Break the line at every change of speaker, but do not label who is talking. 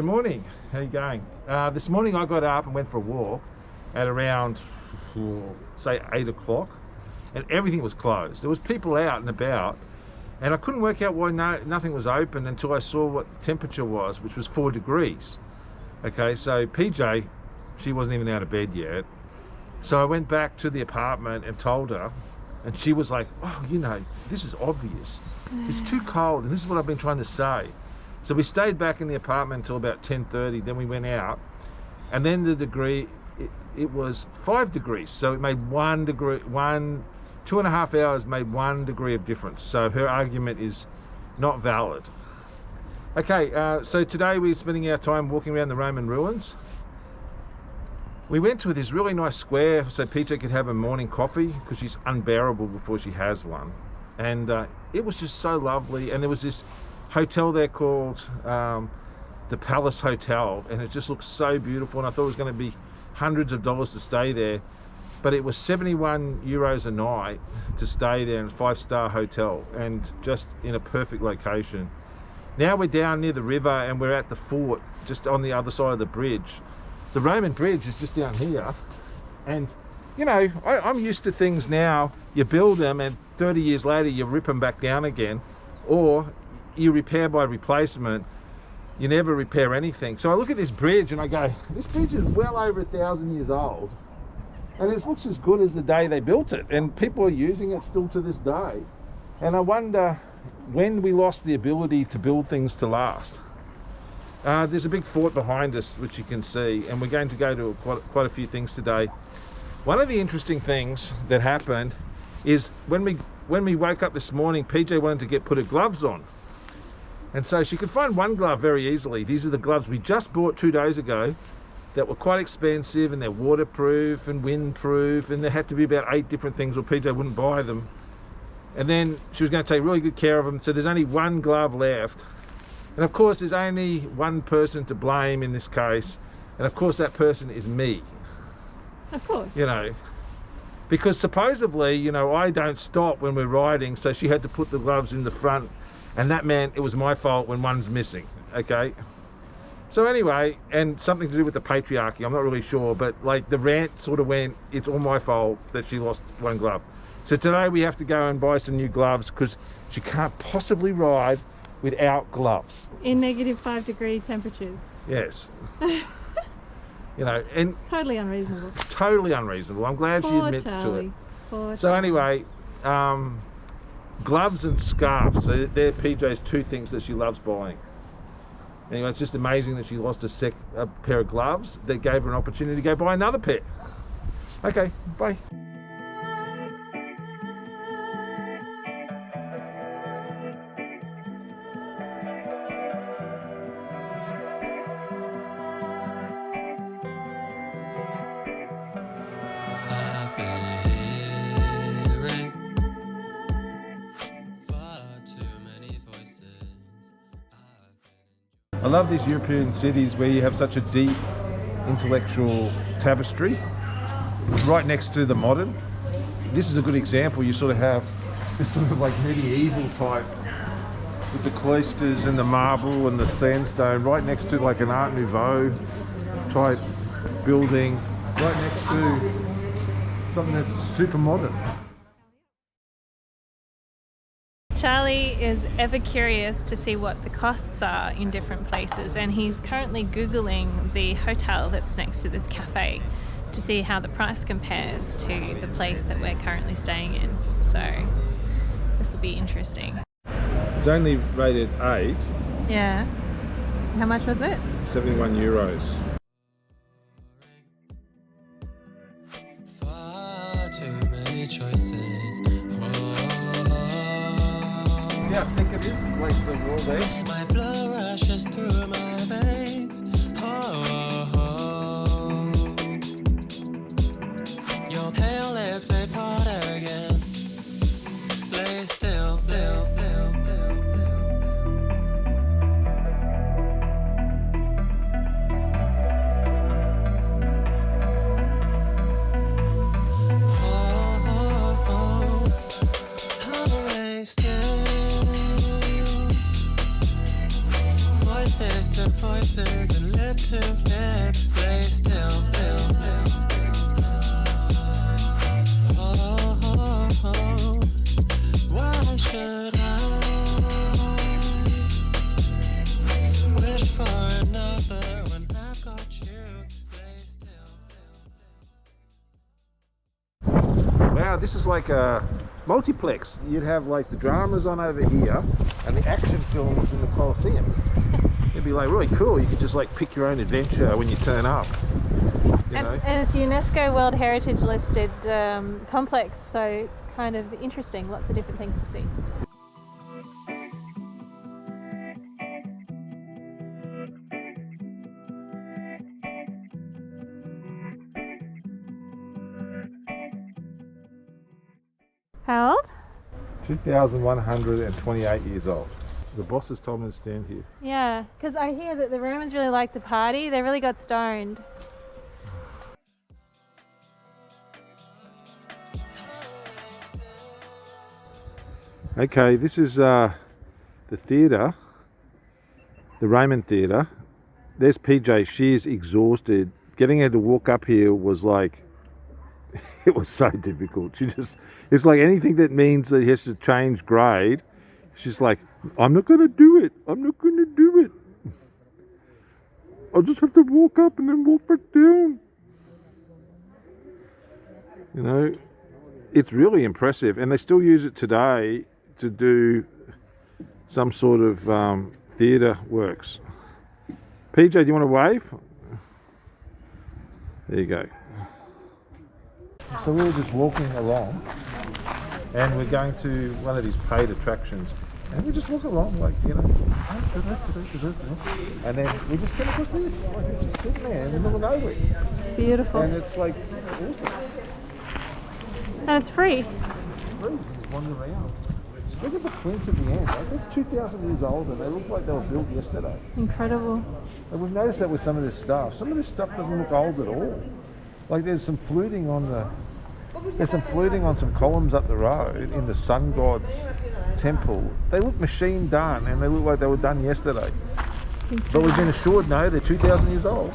Good morning. How are you going? This morning I got up and went for a walk at around, say, 8 o'clock, and everything was closed. There was people out and about, and I couldn't work out why nothing was open until I saw what the temperature was, which was 4 degrees. Okay, so PJ, she wasn't even out of bed yet. So I went back to the apartment and told her, and she was like, oh, you know, this is obvious. It's too cold, and this is what I've been trying to say. So we stayed back in the apartment until about 10:30, then we went out, and then the degree, it was 5 degrees. So it made 1 degree, 2.5 hours made 1 degree of difference. So her argument is not valid. Okay, so today we're spending our time walking around the Roman ruins. We went to this really nice square so PJ could have a morning coffee because she's unbearable before she has one. And it was just so lovely. And there was this hotel there called the Palace Hotel, and it just looked so beautiful, and I thought it was going to be hundreds of dollars to stay there, but it was 71 euros a night to stay there in a 5-star hotel, and just in a perfect location. Now we're down near the river and we're at the fort just on the other side of the bridge. The Roman bridge is just down here, and you know, I'm used to things now. You build them and 30 years later you rip them back down again, or you repair by replacement. You never repair anything. So I look at this bridge and I go, this bridge is well over 1,000 years old, and it looks as good as the day they built it, and people are using it still to this day. And I wonder when we lost the ability to build things to last. There's a big fort behind us which you can see, and we're going to go to quite a few things today. One of the interesting things that happened is when we woke up this morning, PJ wanted to put her gloves on. And so she could find one glove very easily. These are the gloves we just bought 2 days ago that were quite expensive, and they're waterproof and windproof, and there had to be about 8 different things or PJ wouldn't buy them. And then she was going to take really good care of them, so there's only one glove left. And of course there's only one person to blame in this case, and of course that person is me.
Of course.
You know, because supposedly, you know, I don't stop when we're riding, so she had to put the gloves in the front, and that meant it was my fault when one's missing. Okay, so anyway, and something to do with the patriarchy, I'm not really sure, but like the rant sort of went, it's all my fault that she lost one glove. So today we have to go and buy some new gloves because she can't possibly ride without gloves.
In -5 degree temperatures.
Yes. You know, and
totally unreasonable.
Totally unreasonable. I'm glad she admits to it.
Poor
so
Charlie.
Anyway, gloves and scarves, so they're PJ's 2 things that she loves buying. Anyway, it's just amazing that she lost a pair of gloves that gave her an opportunity to go buy another pair. Okay, bye. I love these European cities where you have such a deep intellectual tapestry right next to the modern. This is a good example. You sort of have this sort of like medieval type with the cloisters and the marble and the sandstone right next to like an Art Nouveau type building right next to something that's super modern.
Charlie is ever curious to see what the costs are in different places, and he's currently Googling the hotel that's next to this cafe to see how the price compares to the place that we're currently staying in. So this will be interesting.
It's only rated 8.
Yeah. How much was it?
71 euros.
Far too many choices.
See how thick it is, like the wall there?
My blood rushes through my veins. Your pale lips, they part again. Lay still, still, still, still. Voices to hip, lay still, oh, why should I wish for another when I've got you, lay still.
Wow, this is like a multiplex. You'd have like the dramas on over here and the action films in the Coliseum. It'd be like really cool. You could just like pick your own adventure when you turn up. You know?
And it's UNESCO World Heritage listed complex, so it's kind of interesting. Lots of different things to see. How old?
2,128 years old. The boss has told me to stand here.
Yeah, because I hear that the Romans really liked to party. They really got stoned.
Okay, this is the theatre, the Roman theatre. There's PJ. She is exhausted. Getting her to walk up here was like, it was so difficult. It's like anything that means that he has to change grade. She's like, I'm not going to do it. I'm not going to do it. I'll just have to walk up and then walk back down. You know, it's really impressive. And they still use it today to do some sort of theatre works. PJ, do you want to wave? There you go. So we were just walking along and we're going to one of these paid attractions and we just walk along like, you know, and then we just came across this, like it's just sitting there in the middle of nowhere.
It's beautiful.
And it's like awesome.
And it's free.
It's free, you can just wander around. Look at the plinths at the end, like that's 2,000 years old and they look like they were built yesterday.
Incredible.
And we've noticed that with some of this stuff. Some of this stuff doesn't look old at all. Like there's some fluting on some columns up the road in the sun god's temple. They look machine done and they look like they were done yesterday. But we've been assured no, they're 2,000 years old.